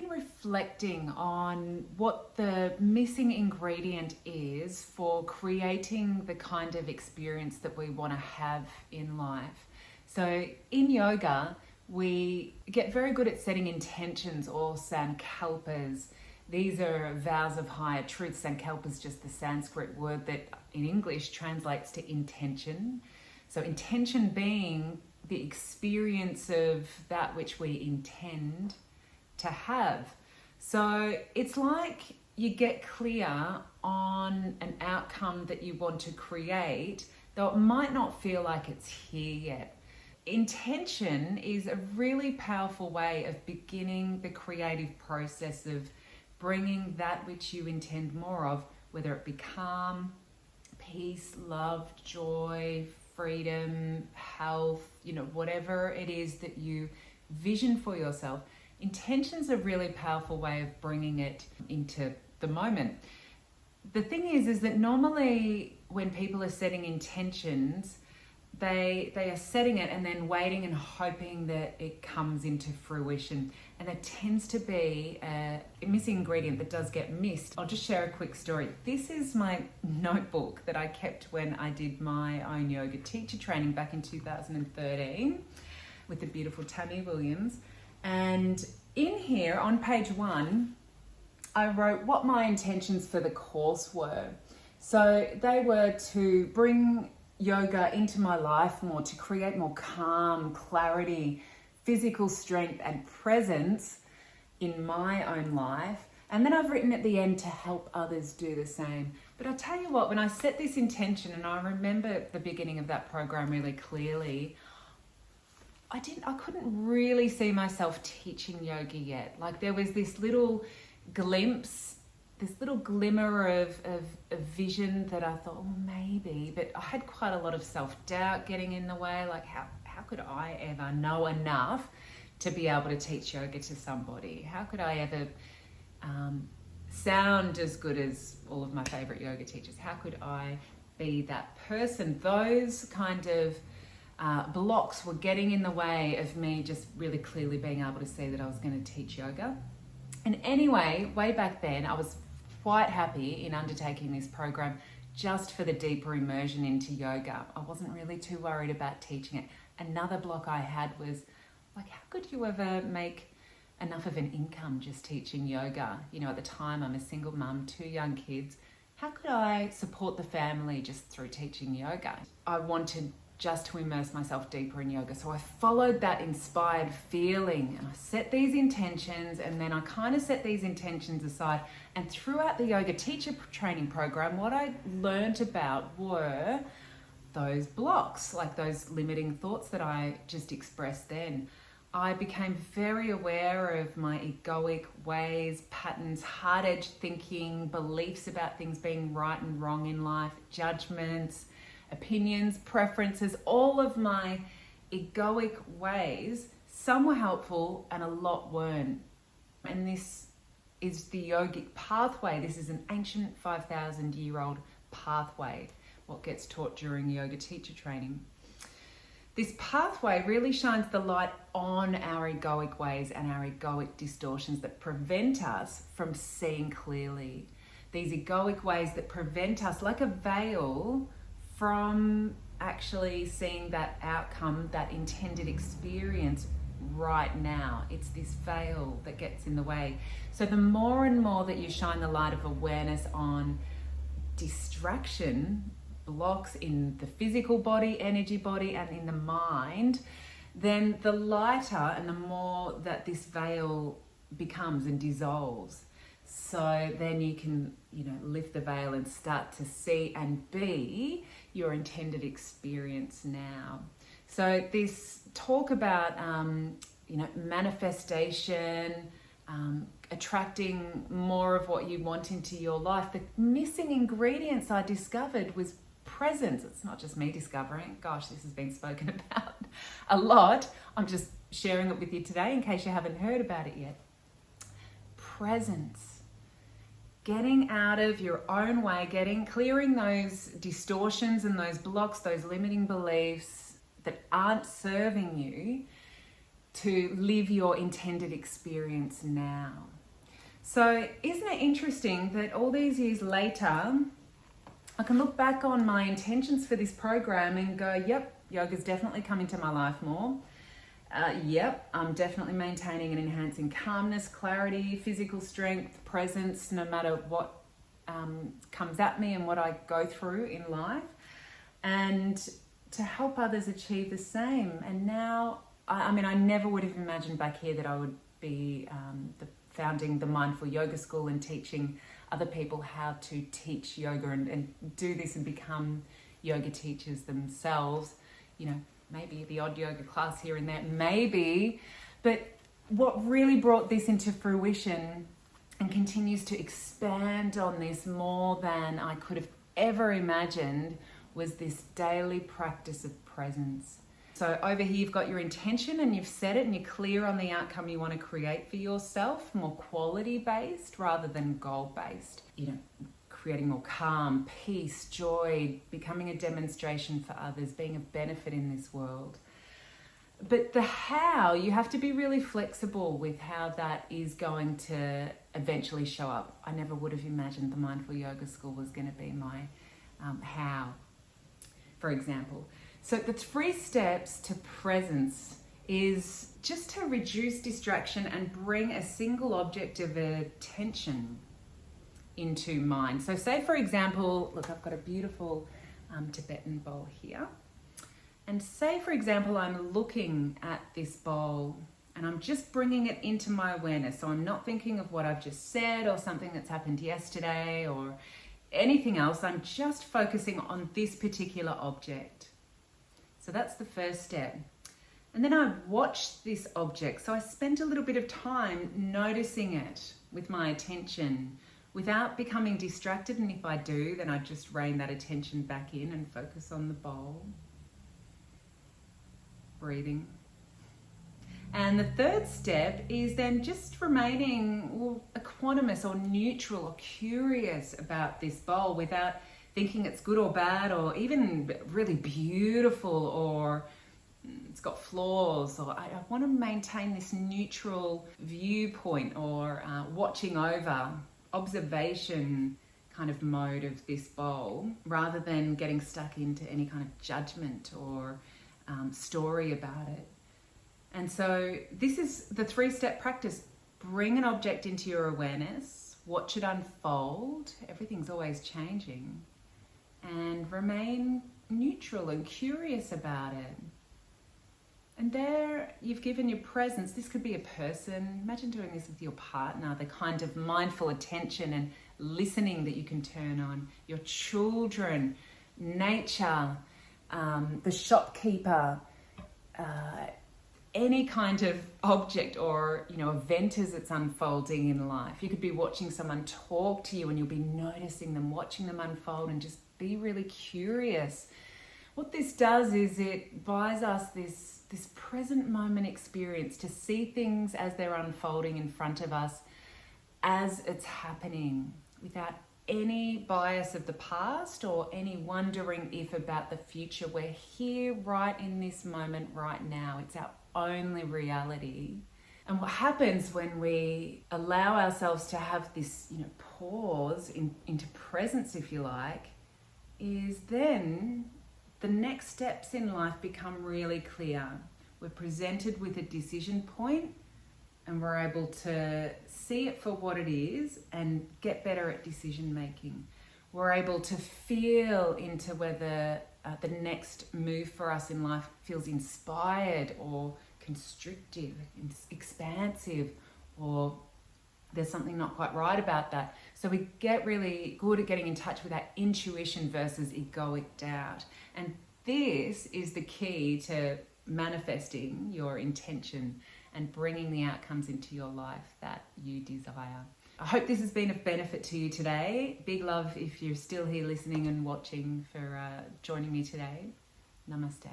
been reflecting on what the missing ingredient is for creating the kind of experience that we want to have in life. So in yoga, we get very good at setting intentions, or sankalpas. These are vows of higher truth. Sankalpa is just the Sanskrit word that in English translates to intention. So intention being the experience of that which we intend to have. So it's like you get clear on an outcome that you want to create, though it might not feel like it's here yet. Intention is a really powerful way of beginning the creative process of bringing that which you intend more of, whether it be calm, peace, love, joy, freedom, health, whatever it is that you vision for yourself. Intention's a really powerful way of bringing it into the moment. The thing is that normally when people are setting intentions, they are setting it and then waiting and hoping that it comes into fruition. And there tends to be a missing ingredient that does get missed. I'll just share a quick story. This is my notebook that I kept when I did my own yoga teacher training back in 2013 with the beautiful Tammy Williams. And in here on page 1, I wrote what my intentions for the course were. So they were to bring yoga into my life more, to create more calm, clarity, physical strength and presence in my own life. And then I've written at the end to help others do the same. But I tell you what, when I set this intention, and I remember the beginning of that program really clearly, I couldn't really see myself teaching yoga yet. Like there was this little glimpse, this little glimmer of vision that I thought, maybe, but I had quite a lot of self-doubt getting in the way. Like how could I ever know enough to be able to teach yoga to somebody? How could I ever sound as good as all of my favorite yoga teachers? How could I be that person? Those kind of blocks were getting in the way of me just really clearly being able to see that I was going to teach yoga. And anyway, way back then, I was quite happy in undertaking this program just for the deeper immersion into yoga. I wasn't really too worried about teaching it. Another block I had was like, how could you ever make enough of an income just teaching yoga? At the time I'm a single mum, 2 young kids. How could I support the family just through teaching yoga? I wanted just to immerse myself deeper in yoga. So I followed that inspired feeling and I set these intentions, and then I kind of set these intentions aside. And throughout the yoga teacher training program, what I learned about were those blocks, like those limiting thoughts that I just expressed then. I became very aware of my egoic ways, patterns, hard-edged thinking, beliefs about things being right and wrong in life, judgments, opinions, preferences, all of my egoic ways. Some were helpful and a lot weren't. And this is the yogic pathway. This is an ancient 5,000-year-old pathway, what gets taught during yoga teacher training. This pathway really shines the light on our egoic ways and our egoic distortions that prevent us from seeing clearly. These egoic ways that prevent us, like a veil, from actually seeing that outcome, that intended experience right now. It's this veil that gets in the way. So the more and more that you shine the light of awareness on distraction, blocks in the physical body, energy body, and in the mind, then the lighter and the more that this veil becomes and dissolves. So then you can, lift the veil and start to see and be your intended experience now. So this talk about, manifestation, attracting more of what you want into your life, the missing ingredients I discovered was presence. It's not just me discovering. Gosh, this has been spoken about a lot. I'm just sharing it with you today in case you haven't heard about it yet. Presence. Getting out of your own way, clearing those distortions and those blocks, those limiting beliefs that aren't serving you to live your intended experience now. So isn't it interesting that all these years later, I can look back on my intentions for this program and go, yep, yoga's definitely come into my life more. Yep, I'm definitely maintaining and enhancing calmness, clarity, physical strength, presence, no matter what comes at me and what I go through in life. And to help others achieve the same. And now, I never would have imagined back here that I would be founding the Mindful Yoga School and teaching other people how to teach yoga and do this and become yoga teachers themselves. You know, maybe the odd yoga class here and there, maybe. But what really brought this into fruition and continues to expand on this more than I could have ever imagined was this daily practice of presence. So over here you've got your intention and you've set it and you're clear on the outcome you want to create for yourself, more quality-based rather than goal-based. You know, creating more calm, peace, joy, becoming a demonstration for others, being a benefit in this world. But the how, you have to be really flexible with how that is going to eventually show up. I never would have imagined the Mindful Yoga School was going to be my how, for example. So the 3 steps to presence is just to reduce distraction and bring a single object of attention into mind. So say, for example, look, I've got a beautiful Tibetan bowl here. And say, for example, I'm looking at this bowl and I'm just bringing it into my awareness. So I'm not thinking of what I've just said or something that's happened yesterday or anything else. I'm just focusing on this particular object. So that's the first step. And then I watch this object. So I spend a little bit of time noticing it with my attention without becoming distracted. And if I do, then I just rein that attention back in and focus on the bowl. Breathing. And the third step is then just remaining equanimous or neutral or curious about this bowl without thinking it's good or bad or even really beautiful or it's got flaws, or I want to maintain this neutral viewpoint or watching over, observation kind of mode of this bowl rather than getting stuck into any kind of judgment or story about it. And so this is the 3-step practice. Bring an object into your awareness, watch it unfold, everything's always changing, and remain neutral and curious about it. And there you've given your presence. This could be a person. Imagine doing this with your partner, the kind of mindful attention and listening that you can turn on. Your children, nature, the shopkeeper, any kind of object or, event as it's unfolding in life. You could be watching someone talk to you and you'll be noticing them, watching them unfold, and just be really curious. What this does is it buys us this present moment experience to see things as they're unfolding in front of us as it's happening without any bias of the past or any wondering if about the future. We're here right in this moment right now. It's our only reality. And what happens when we allow ourselves to have this, pause into presence, if you like, is then the next steps in life become really clear. We're presented with a decision point and we're able to see it for what it is and get better at decision making. We're able to feel into whether the next move for us in life feels inspired or constrictive, expansive, or there's something not quite right about that. So we get really good at getting in touch with that intuition versus egoic doubt. And this is the key to manifesting your intention and bringing the outcomes into your life that you desire. I hope this has been of benefit to you today. Big love if you're still here listening and watching for joining me today. Namaste.